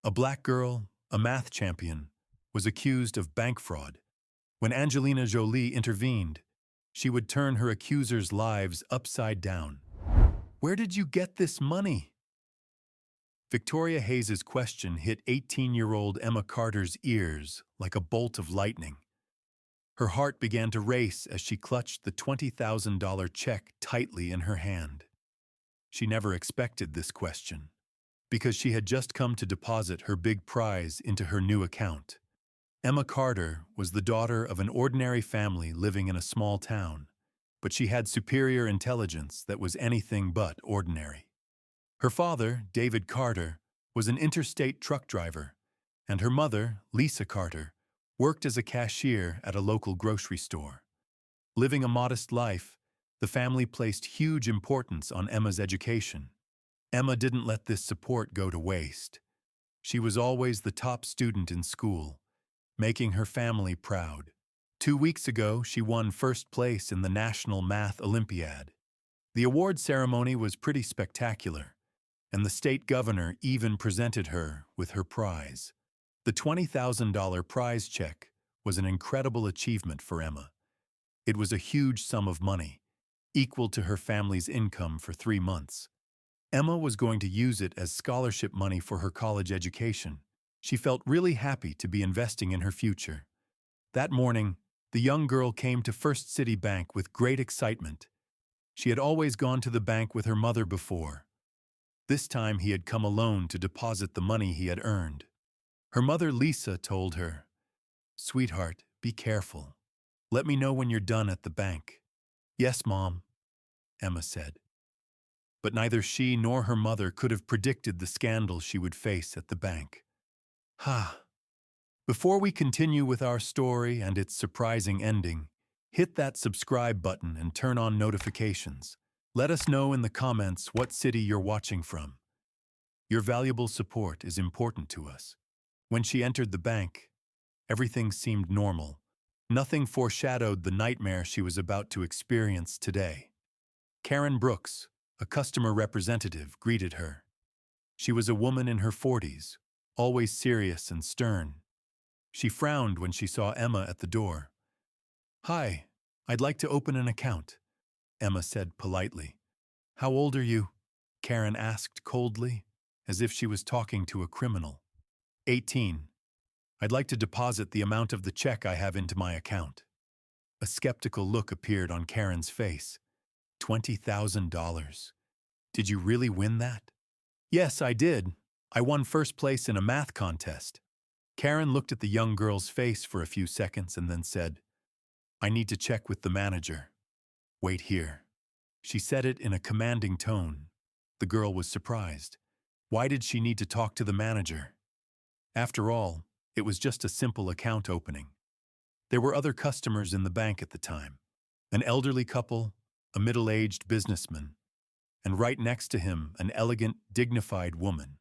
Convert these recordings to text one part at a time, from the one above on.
A black girl, a math champion, was accused of bank fraud. When Angelina Jolie intervened, she would turn her accusers' lives upside down. Where did you get this money? Victoria Hayes's question hit 18-year-old Emma Carter's ears like a bolt of lightning. Her heart began to race as she clutched the $20,000 check tightly in her hand. She never expected this question, because she had just come to deposit her big prize into her new account. Emma Carter was the daughter of an ordinary family living in a small town, but she had superior intelligence that was anything but ordinary. Her father, David Carter, was an interstate truck driver, and her mother, Lisa Carter, worked as a cashier at a local grocery store. Living a modest life, the family placed huge importance on Emma's education. Emma didn't let this support go to waste. She was always the top student in school, making her family proud. 2 weeks ago, she won first place in the National Math Olympiad. The award ceremony was pretty spectacular, and the state governor even presented her with her prize. The $20,000 prize check was an incredible achievement for Emma. It was a huge sum of money, equal to her family's income for 3 months. Emma was going to use it as scholarship money for her college education. She felt really happy to be investing in her future. That morning, the young girl came to First City Bank with great excitement. She had always gone to the bank with her mother before. This time he had come alone to deposit the money he had earned. Her mother, Lisa, told her, "Sweetheart, be careful. Let me know when you're done at the bank." "Yes, Mom," Emma said. But neither she nor her mother could have predicted the scandal she would face at the bank. Before we continue with our story and its surprising ending, hit that subscribe button and turn on notifications. Let us know in the comments what city you're watching from. Your valuable support is important to us. When she entered the bank, everything seemed normal. Nothing foreshadowed the nightmare she was about to experience today. Karen Brooks, a customer representative, greeted her. She was a woman in her 40s, always serious and stern. She frowned when she saw Emma at the door. "Hi, I'd like to open an account," Emma said politely. "How old are you?" Karen asked coldly, as if she was talking to a criminal. 18. "I'd like to deposit the amount of the check I have into my account." A skeptical look appeared on Karen's face. $20,000. "Did you really win that?" "Yes, I did. I won first place in a math contest." Karen looked at the young girl's face for a few seconds and then said, "I need to check with the manager. Wait here." She said it in a commanding tone. The girl was surprised. Why did she need to talk to the manager? After all, it was just a simple account opening. There were other customers in the bank at the time. An elderly couple, a middle-aged businessman, and right next to him, an elegant, dignified woman.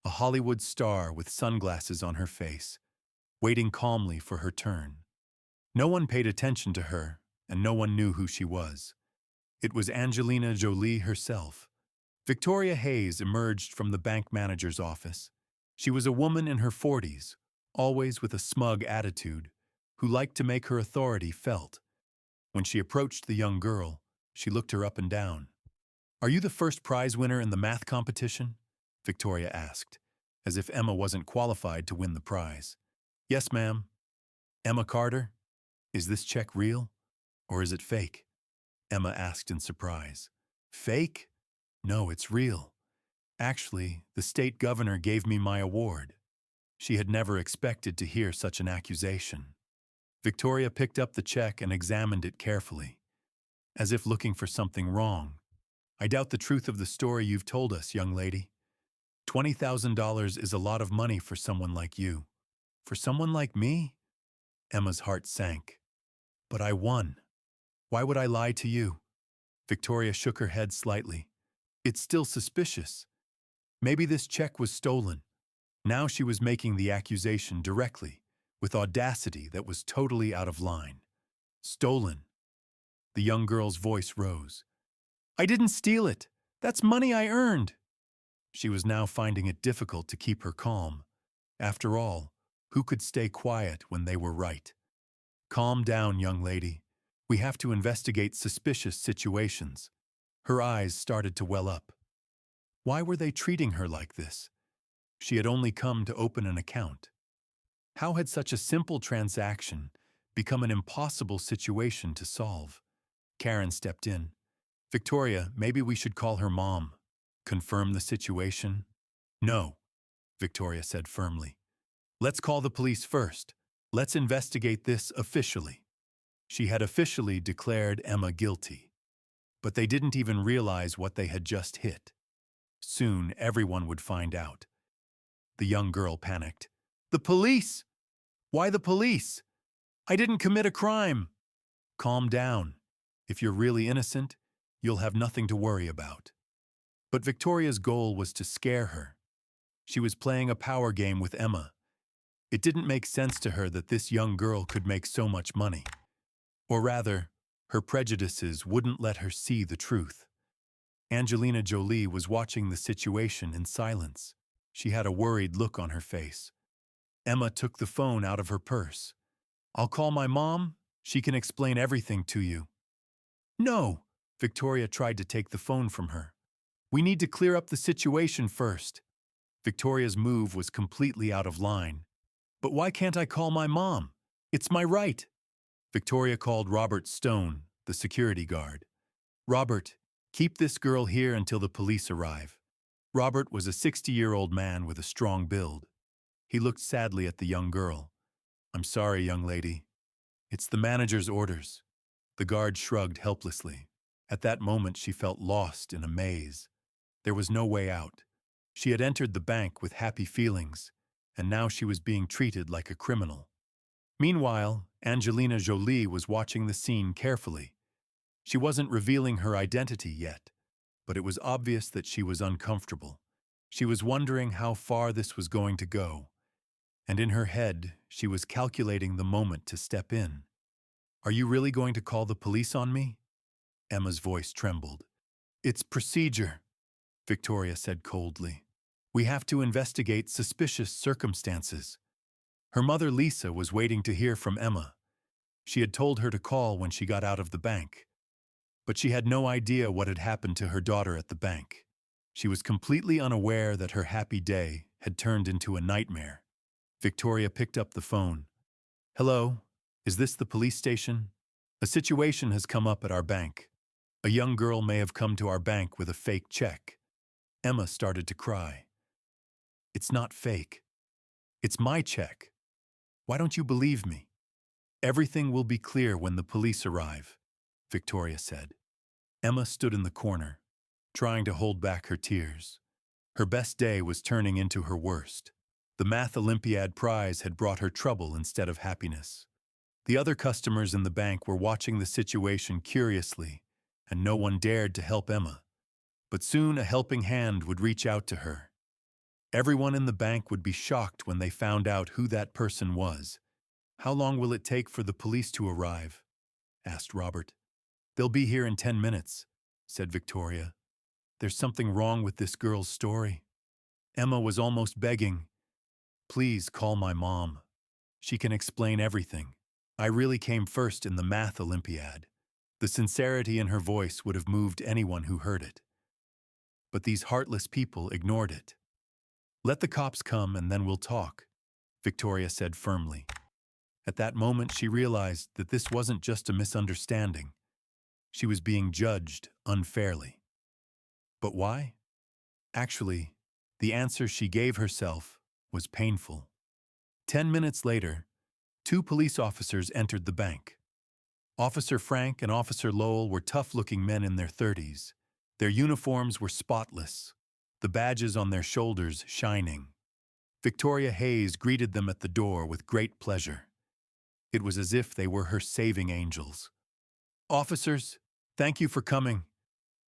A Hollywood star with sunglasses on her face, waiting calmly for her turn. No one paid attention to her, and no one knew who she was. It was Angelina Jolie herself. Victoria Hayes emerged from the bank manager's office. She was a woman in her 40s, always with a smug attitude, who liked to make her authority felt. When she approached the young girl, she looked her up and down. "Are you the first prize winner in the math competition?" Victoria asked, as if Emma wasn't qualified to win the prize. "Yes, ma'am." "Emma Carter, is this check real, or is it fake?" Emma asked in surprise. "Fake? No, it's real. Actually, the state governor gave me my award." She had never expected to hear such an accusation. Victoria picked up the check and examined it carefully, as if looking for something wrong. "I doubt the truth of the story you've told us, young lady. $20,000 is a lot of money for someone like you." "For someone like me?" Emma's heart sank. "But I won. Why would I lie to you?" Victoria shook her head slightly. "It's still suspicious. Maybe this check was stolen." Now she was making the accusation directly, with audacity that was totally out of line. "Stolen." The young girl's voice rose. "I didn't steal it. That's money I earned." She was now finding it difficult to keep her calm. After all, who could stay quiet when they were right? Calm down, young lady. We have to investigate suspicious situations. Her eyes started to well up. Why were they treating her like this? She had only come to open an account. How had such a simple transaction become an impossible situation to solve? Karen stepped in. Victoria, maybe we should call her mom. Confirm the situation? No, Victoria said firmly. Let's call the police first. Let's investigate this officially. She had officially declared Emma guilty. But they didn't even realize what they had just hit. Soon, everyone would find out. The young girl panicked. The police! Why the police? I didn't commit a crime. Calm down. If you're really innocent, you'll have nothing to worry about. But Victoria's goal was to scare her. She was playing a power game with Emma. It didn't make sense to her that this young girl could make so much money. Or rather, her prejudices wouldn't let her see the truth. Angelina Jolie was watching the situation in silence. She had a worried look on her face. Emma took the phone out of her purse. I'll call my mom. She can explain everything to you. No, Victoria tried to take the phone from her. We need to clear up the situation first. Victoria's move was completely out of line. But why can't I call my mom? It's my right. Victoria called Robert Stone, the security guard. Robert, keep this girl here until the police arrive. Robert was a 60-year-old man with a strong build. He looked sadly at the young girl. I'm sorry, young lady. It's the manager's orders. The guard shrugged helplessly. At that moment, she felt lost in a maze. There was no way out. She had entered the bank with happy feelings, and now she was being treated like a criminal. Meanwhile, Angelina Jolie was watching the scene carefully. She wasn't revealing her identity yet, but it was obvious that she was uncomfortable. She was wondering how far this was going to go, and in her head, she was calculating the moment to step in. Are you really going to call the police on me? Emma's voice trembled. It's procedure, Victoria said coldly. We have to investigate suspicious circumstances. Her mother Lisa was waiting to hear from Emma. She had told her to call when she got out of the bank. But she had no idea what had happened to her daughter at the bank. She was completely unaware that her happy day had turned into a nightmare. Victoria picked up the phone. Hello, is this the police station? A situation has come up at our bank. A young girl may have come to our bank with a fake check. Emma started to cry. It's not fake. It's my check. Why don't you believe me? Everything will be clear when the police arrive, Victoria said. Emma stood in the corner, trying to hold back her tears. Her best day was turning into her worst. The Math Olympiad prize had brought her trouble instead of happiness. The other customers in the bank were watching the situation curiously, and no one dared to help Emma. But soon a helping hand would reach out to her. Everyone in the bank would be shocked when they found out who that person was. How long will it take for the police to arrive? Asked Robert. They'll be here in 10 minutes, said Victoria. There's something wrong with this girl's story. Emma was almost begging. Please call my mom. She can explain everything. I really came first in the Math Olympiad. The sincerity in her voice would have moved anyone who heard it. But these heartless people ignored it. Let the cops come and then we'll talk, Victoria said firmly. At that moment, she realized that this wasn't just a misunderstanding. She was being judged unfairly. But why? Actually, the answer she gave herself was painful. 10 minutes later, 2 police officers entered the bank. Officer Frank and Officer Lowell were tough-looking men in their 30s. Their uniforms were spotless, the badges on their shoulders shining. Victoria Hayes greeted them at the door with great pleasure. It was as if they were her saving angels. Officers, thank you for coming.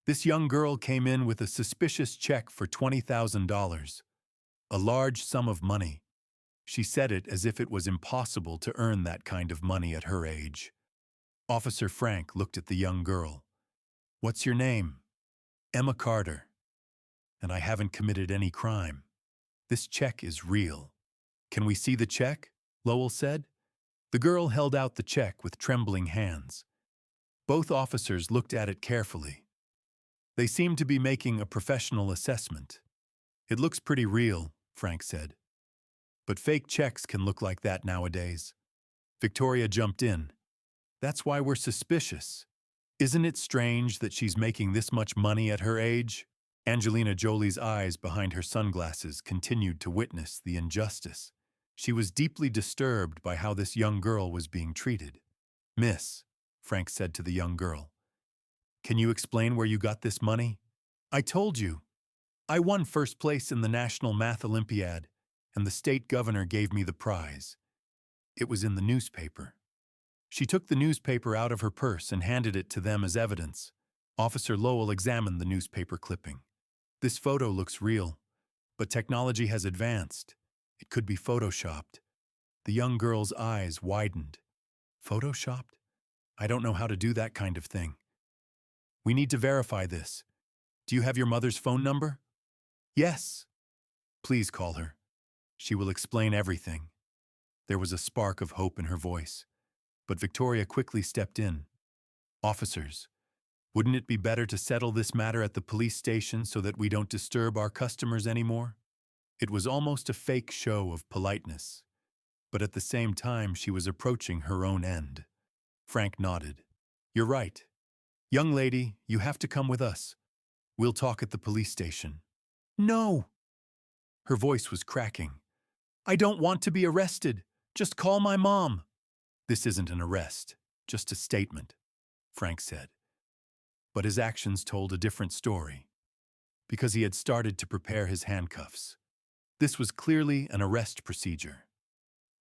This young girl came in with a suspicious check for $20,000, a large sum of money. She said it as if it was impossible to earn that kind of money at her age. Officer Frank looked at the young girl. What's your name? Emma Carter. and I haven't committed any crime. This check is real. Can we see the check? Lowell said. The girl held out the check with trembling hands. Both officers looked at it carefully. They seemed to be making a professional assessment. It looks pretty real, Frank said. But fake checks can look like that nowadays. Victoria jumped in. That's why we're suspicious. Isn't it strange that she's making this much money at her age? Angelina Jolie's eyes behind her sunglasses continued to witness the injustice. She was deeply disturbed by how this young girl was being treated. Miss, Frank said to the young girl, can you explain where you got this money? I told you. I won first place in the National Math Olympiad, and the state governor gave me the prize. It was in the newspaper. She took the newspaper out of her purse and handed it to them as evidence. Officer Lowell examined the newspaper clipping. This photo looks real, but technology has advanced. It could be photoshopped. The young girl's eyes widened. Photoshopped? I don't know how to do that kind of thing. We need to verify this. Do you have your mother's phone number? Yes. Please call her. She will explain everything. There was a spark of hope in her voice, but Victoria quickly stepped in. Officers, wouldn't it be better to settle this matter at the police station so that we don't disturb our customers anymore? It was almost a fake show of politeness, but at the same time she was approaching her own end. Frank nodded. You're right. Young lady, you have to come with us. We'll talk at the police station. No! Her voice was cracking. I don't want to be arrested. Just call my mom. This isn't an arrest, just a statement, Frank said. But his actions told a different story, because he had started to prepare his handcuffs. This was clearly an arrest procedure.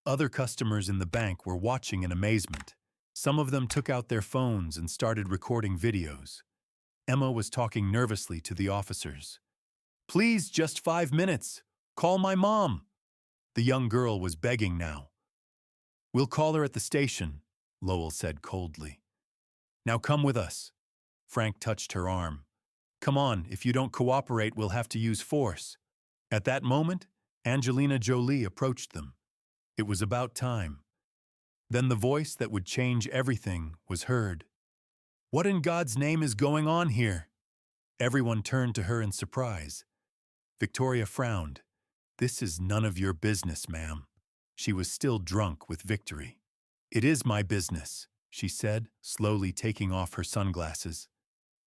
Other customers in the bank were watching in amazement. Some of them took out their phones and started recording videos. Emma was talking nervously to the officers. Please, just 5 minutes. Call my mom. The young girl was begging now. We'll call her at the station, Lowell said coldly. Now come with us. Frank touched her arm. Come on, if you don't cooperate, we'll have to use force. At that moment, Angelina Jolie approached them. It was about time. Then the voice that would change everything was heard. What in God's name is going on here? Everyone turned to her in surprise. Victoria frowned. This is none of your business, ma'am. She was still drunk with victory. It is my business, she said, slowly taking off her sunglasses.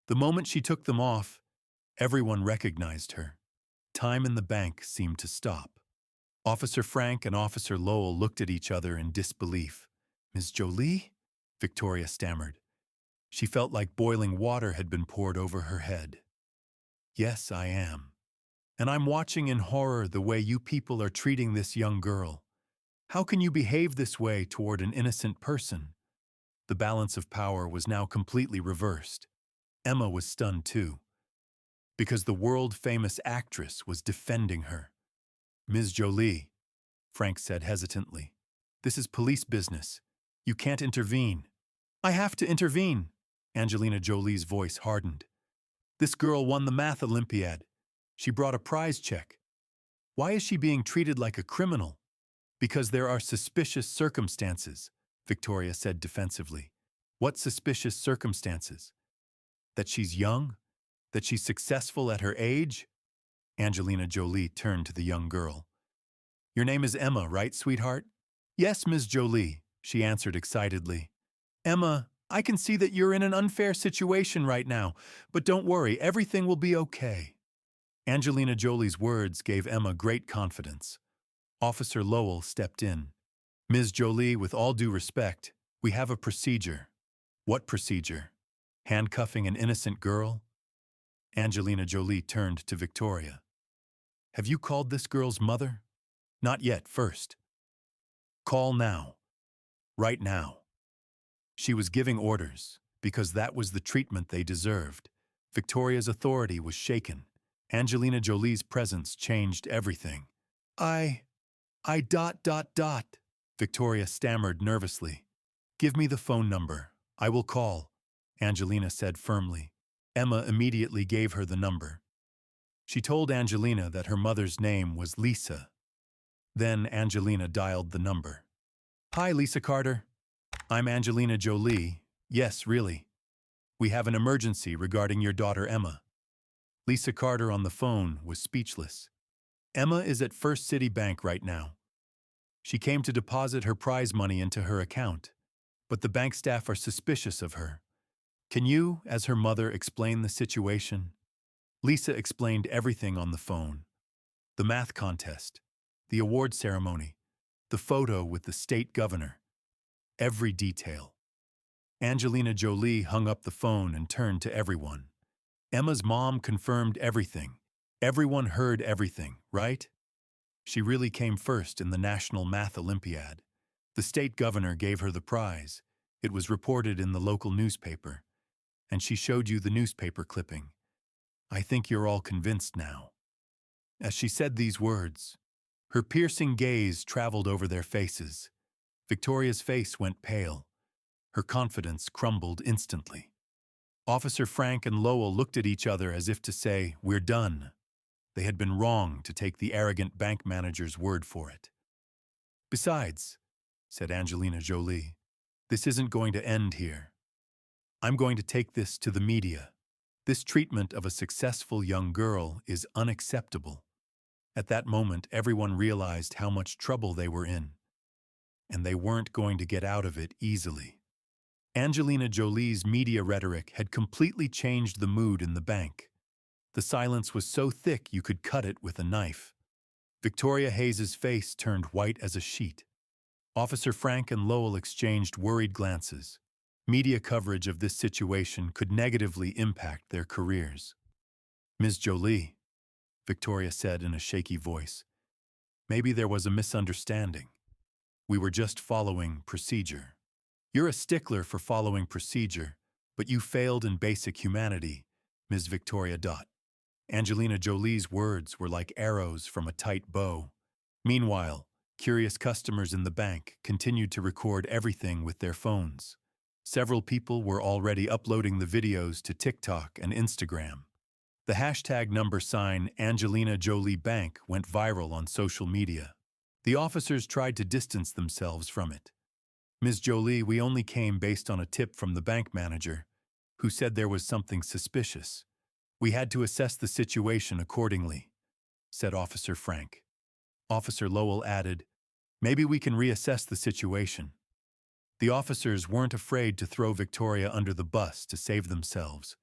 The moment she took them off, everyone recognized her. Time in the bank seemed to stop. Officer Frank and Officer Lowell looked at each other in disbelief. Ms. Jolie? Victoria stammered. She felt like boiling water had been poured over her head. Yes, I am. And I'm watching in horror the way you people are treating this young girl. How can you behave this way toward an innocent person? The balance of power was now completely reversed. Emma was stunned too, because the world-famous actress was defending her. Ms. Jolie, Frank said hesitantly, this is police business. You can't intervene. I have to intervene. Angelina Jolie's voice hardened. This girl won the Math Olympiad. She brought a prize check. Why is she being treated like a criminal? Because there are suspicious circumstances, Victoria said defensively. What suspicious circumstances? That she's young? That she's successful at her age? Angelina Jolie turned to the young girl. Your name is Emma, right, sweetheart? Yes, Ms. Jolie, she answered excitedly. Emma, I can see that you're in an unfair situation right now, but don't worry, everything will be okay. Angelina Jolie's words gave Emma great confidence. Officer Lowell stepped in. Ms. Jolie, with all due respect, we have a procedure. What procedure? Handcuffing an innocent girl? Angelina Jolie turned to Victoria. Have you called this girl's mother? Not yet, first. Call now. Right now. She was giving orders, because that was the treatment they deserved. Victoria's authority was shaken. Angelina Jolie's presence changed everything. I. Victoria stammered nervously. Give me the phone number. I will call, Angelina said firmly. Emma immediately gave her the number. She told Angelina that her mother's name was Lisa. Then Angelina dialed the number. "Hi, Lisa Carter. I'm Angelina Jolie. Yes, really. We have an emergency regarding your daughter Emma." Lisa Carter on the phone was speechless. "Emma is at First City Bank right now. She came to deposit her prize money into her account, but the bank staff are suspicious of her. Can you, as her mother, explain the situation?" Lisa explained everything on the phone. The math contest, the award ceremony, the photo with the state governor. Every detail. Angelina Jolie hung up the phone and turned to everyone. "Emma's mom confirmed everything. Everyone heard everything, right? She really came first in the National Math Olympiad. The state governor gave her the prize. It was reported in the local newspaper. And she showed you the newspaper clipping. I think you're all convinced now." As she said these words, her piercing gaze traveled over their faces. Victoria's face went pale. Her confidence crumbled instantly. Officer Frank and Lowell looked at each other as if to say, "We're done." They had been wrong to take the arrogant bank manager's word for it. "Besides," said Angelina Jolie, "this isn't going to end here. I'm going to take this to the media. This treatment of a successful young girl is unacceptable." At that moment, everyone realized how much trouble they were in, and they weren't going to get out of it easily. Angelina Jolie's media rhetoric had completely changed the mood in the bank. The silence was so thick you could cut it with a knife. Victoria Hayes's face turned white as a sheet. Officer Frank and Lowell exchanged worried glances. Media coverage of this situation could negatively impact their careers. "Ms. Jolie," Victoria said in a shaky voice, "maybe there was a misunderstanding. We were just following procedure. You're a stickler for following procedure, but you failed in basic humanity, Ms. Victoria. Angelina Jolie's words were like arrows from a tight bow. Meanwhile, curious customers in the bank continued to record everything with their phones. Several people were already uploading the videos to TikTok and Instagram. The hashtag #, Angelina Jolie Bank went viral on social media. The officers tried to distance themselves from it. "Ms. Jolie, we only came based on a tip from the bank manager, who said there was something suspicious. We had to assess the situation accordingly," said Officer Frank. Officer Lowell added, "Maybe we can reassess the situation." The officers weren't afraid to throw Victoria under the bus to save themselves.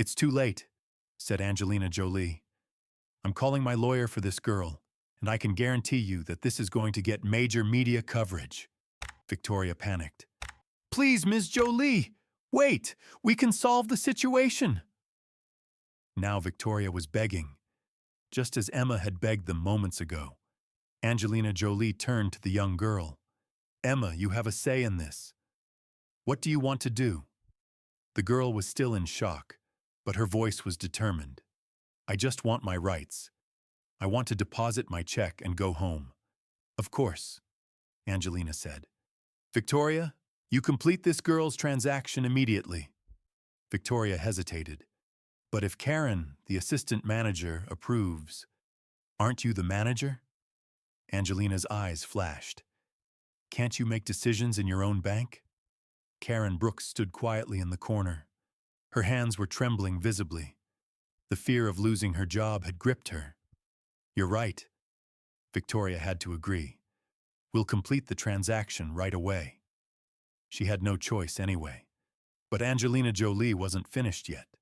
"It's too late," said Angelina Jolie. "I'm calling my lawyer for this girl, and I can guarantee you that this is going to get major media coverage." Victoria panicked. "Please, Ms. Jolie, wait! We can solve the situation!" Now Victoria was begging, just as Emma had begged them moments ago. Angelina Jolie turned to the young girl. "Emma, you have a say in this. What do you want to do?" The girl was still in shock, but her voice was determined. "I just want my rights. I want to deposit my check and go home." "Of course," Angelina said. "Victoria, you complete this girl's transaction immediately." Victoria hesitated. "But if Karen, the assistant manager, approves, aren't you the manager?" Angelina's eyes flashed. "Can't you make decisions in your own bank?" Karen Brooks stood quietly in the corner. Her hands were trembling visibly. The fear of losing her job had gripped her. "You're right," Victoria had to agree. "We'll complete the transaction right away." She had no choice anyway. But Angelina Jolie wasn't finished yet.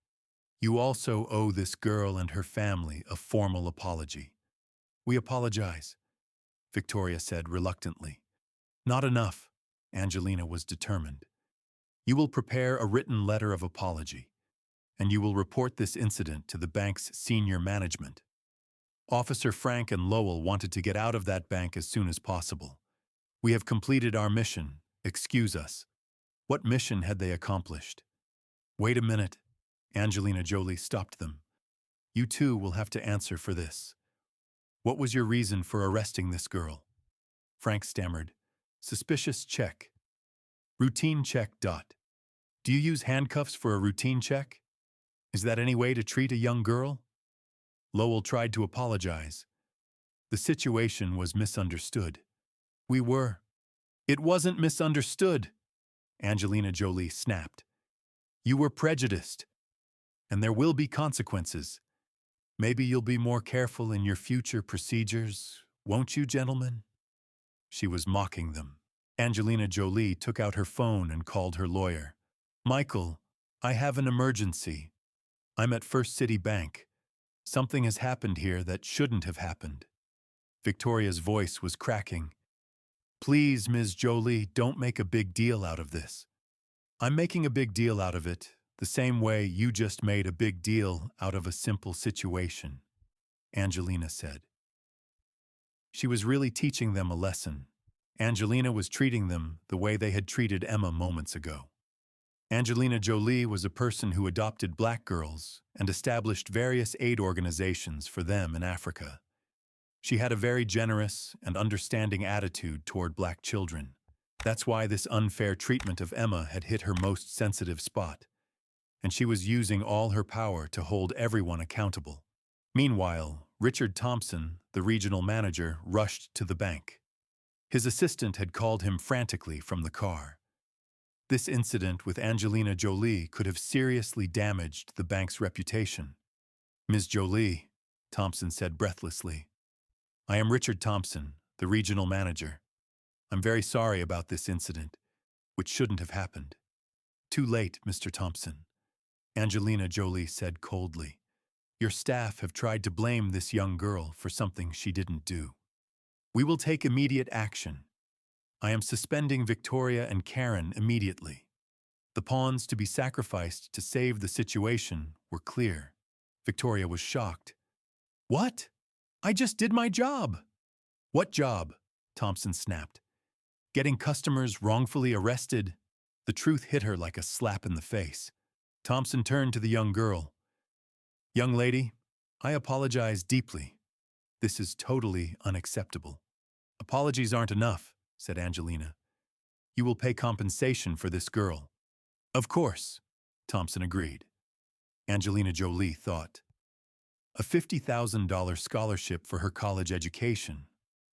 "You also owe this girl and her family a formal apology." "We apologize," Victoria said reluctantly. "Not enough," Angelina was determined. "You will prepare a written letter of apology, and you will report this incident to the bank's senior management." Officer Frank and Lowell wanted to get out of that bank as soon as possible. "We have completed our mission. Excuse us." What mission had they accomplished? "Wait a minute," Angelina Jolie stopped them. "You two will have to answer for this. What was your reason for arresting this girl?" Frank stammered. "Suspicious check. Routine check. Do you use handcuffs for a routine check? Is that any way to treat a young girl?" Lowell tried to apologize. The situation was misunderstood. We were. It wasn't misunderstood, Angelina Jolie snapped. You were prejudiced, and there will be consequences. Maybe you'll be more careful in your future procedures, won't you, gentlemen? She was mocking them. Angelina Jolie took out her phone and called her lawyer. Michael, I have an emergency. I'm at First City Bank. Something has happened here that shouldn't have happened. Victoria's voice was cracking. Please, Ms. Jolie, don't make a big deal out of this. I'm making a big deal out of it, the same way you just made a big deal out of a simple situation, Angelina said. She was really teaching them a lesson. Angelina was treating them the way they had treated Emma moments ago. Angelina Jolie was a person who adopted black girls and established various aid organizations for them in Africa. She had a very generous and understanding attitude toward black children. That's why this unfair treatment of Emma had hit her most sensitive spot, and she was using all her power to hold everyone accountable. Meanwhile, Richard Thompson, the regional manager, rushed to the bank. His assistant had called him frantically from the car. This incident with Angelina Jolie could have seriously damaged the bank's reputation. Ms. Jolie, Thompson said breathlessly, I am Richard Thompson, the regional manager. I'm very sorry about this incident, which shouldn't have happened. Too late, Mr. Thompson, Angelina Jolie said coldly. Your staff have tried to blame this young girl for something she didn't do. We will take immediate action. I am suspending Victoria and Karen immediately. The pawns to be sacrificed to save the situation were clear. Victoria was shocked. What? I just did my job. What job? Thompson snapped. Getting customers wrongfully arrested. The truth hit her like a slap in the face. Thompson turned to the young girl. Young lady, I apologize deeply. This is totally unacceptable. Apologies aren't enough, said Angelina. You will pay compensation for this girl. Of course, Thompson agreed. Angelina Jolie thought. A $50,000 scholarship for her college education,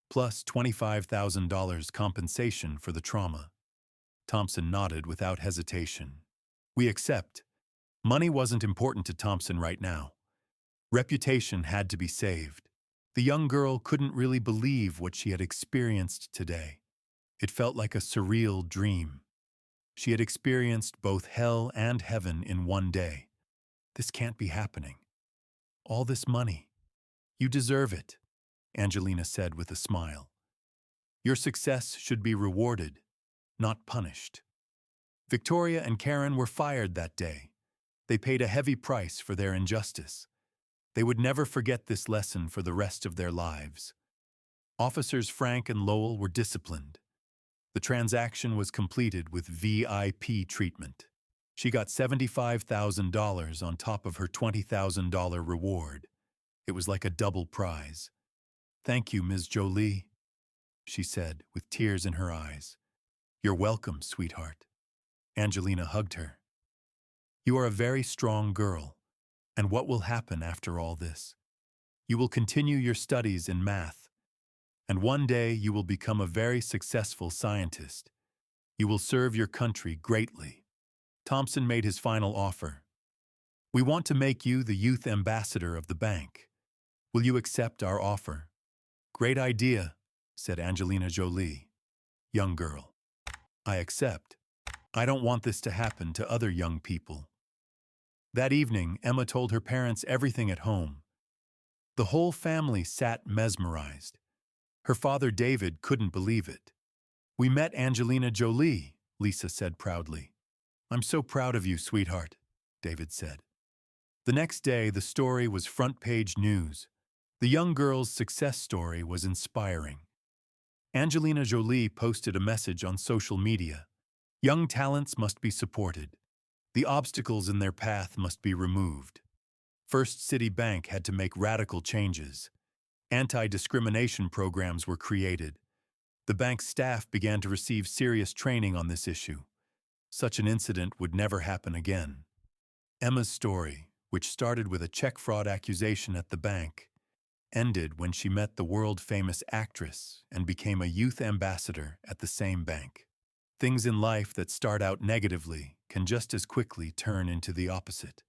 plus $25,000 compensation for the trauma. Thompson nodded without hesitation. We accept. Money wasn't important to Thompson right now. Reputation had to be saved. The young girl couldn't really believe what she had experienced today. It felt like a surreal dream. She had experienced both hell and heaven in one day. This can't be happening. All this money. You deserve it, Angelina said with a smile. Your success should be rewarded, not punished. Victoria and Karen were fired that day. They paid a heavy price for their injustice. They would never forget this lesson for the rest of their lives. Officers Frank and Lowell were disciplined. The transaction was completed with VIP treatment. She got $75,000 on top of her $20,000 reward. It was like a double prize. Thank you, Ms. Jolie, she said with tears in her eyes. You're welcome, sweetheart. Angelina hugged her. You are a very strong girl. And what will happen after all this? You will continue your studies in math. And one day you will become a very successful scientist. You will serve your country greatly. Thompson made his final offer. We want to make you the youth ambassador of the bank. Will you accept our offer? Great idea, said Angelina Jolie. Young girl. I accept. I don't want this to happen to other young people. That evening, Emma told her parents everything at home. The whole family sat mesmerized. Her father, David, couldn't believe it. We met Angelina Jolie, Lisa said proudly. I'm so proud of you, sweetheart, David said. The next day, the story was front-page news. The young girl's success story was inspiring. Angelina Jolie posted a message on social media. Young talents must be supported. The obstacles in their path must be removed. First City Bank had to make radical changes. Anti-discrimination programs were created. The bank's staff began to receive serious training on this issue. Such an incident would never happen again. Emma's story which started with a check fraud accusation at the bank, ended when she met the world-famous actress and became a youth ambassador at the same bank. Things in life that start out negatively can just as quickly turn into the opposite.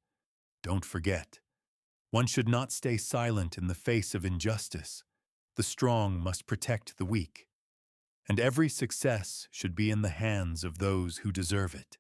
Don't forget, one should not stay silent in the face of injustice. The strong must protect the weak, and every success should be in the hands of those who deserve it.